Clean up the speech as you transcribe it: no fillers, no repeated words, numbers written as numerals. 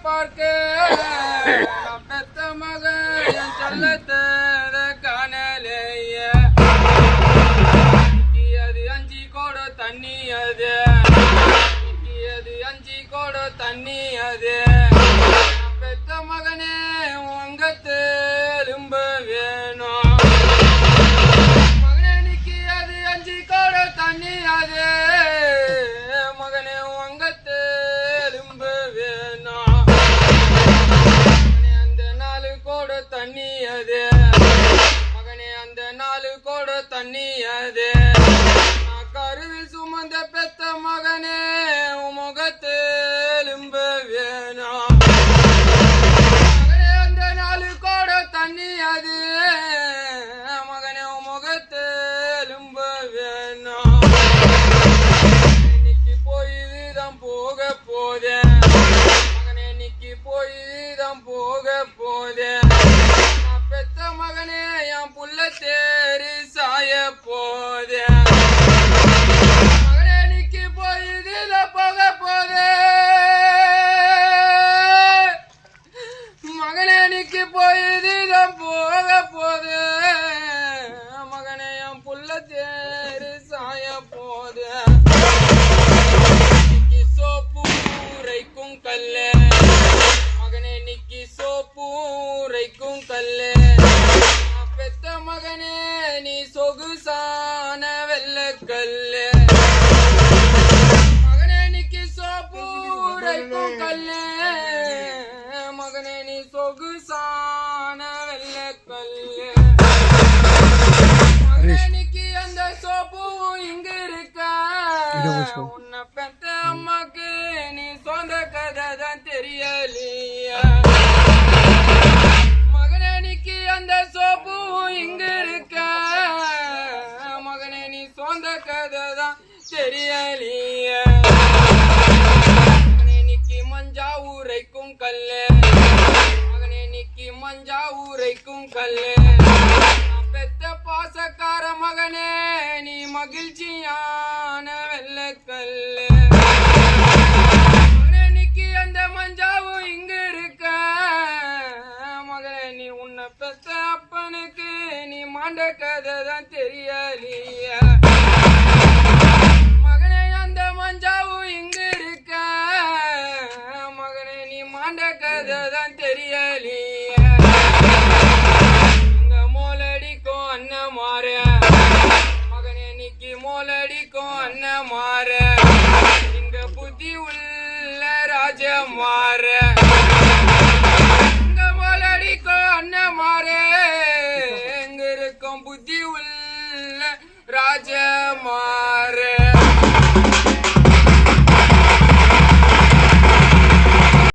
பார்க்க பெத்த மகன் என் சொல்லத்தை காணலைய அது 5 கோட தண்ணி அது அஞ்சி கோட தண்ணி அது பெத்த மகனே உங்கத்து எலும்ப வேணும் மகனே நிக்கி அது 5 கோட தண்ணி அது மகனே உங்கத்து எலும்ப வேணும் அந்த 4 கோட தண்ணி அது மகனே அந்த 4 கோட தண்ணி அது கருவில் சுமந்த பெத்த மகனே முகத்து எலும்ப வேணும் மகனே அந்த 4 கோட தண்ணி அது மகனே முகத்து எலும்ப வேணும் இன்னைக்கு போய்தான் போக போதே மகனே இன்னைக்கு போய்தான் போக போதே நான் பெத்த மகனே என் புள்ள தேறி சாய போதே மகனேனிக்கு போய்தான் போக போது மகனே என் புள்ள தேரு சாய போது சோப்பூரைக்கும் கல்லு மகனே நிக்கி சோப்பூரைக்கும் கல்லு பெத்த மகனே நீ சொகுசான வெள்ளக்கல்லு கல்லு மகனே நீ சொகுசான வெள்ளக்கல்லு மகனுக்கு அந்த சோப்பும் இங்க இருக்க உன்னை பெத்த அம்மாக்கு நீ சொந்த கதை தான் தெரியலையா மகனுக்கு அந்த சோப்பும் இங்க இருக்க மகனே நீ சொந்த கதை தான் தெரியலையா ஊரைக்கும் கல்லு மகனே நிக்கி மஞ்சா ஊரைக்கும் கல்லு பெத்த பாசக்கார மகனே நீ மகிழ்ச்சியான வெள்ளக்கல்லு மகனே நிக்கி அந்த மஞ்சாவும் இங்க இருக்க மகனே நீ உன்னை பெத்த அப்பனுக்கு நீ மாண்ட கதை தான் தெரியலையா மகனே அந்த மஞ்சாவும் இங்க இருக்க கதைதான் தெரியலையே இங்க மோலடிக்கும் அண்ணன் மாற மகனே நிக்கி மோலடிக்கும் அண்ணன் மாற இங்க புத்தி உள்ள ராஜ மாற இங்க மோலடிக்கும் அண்ணன் மாற இங்க இருக்கும் புத்தி உள்ள ராஜ மாற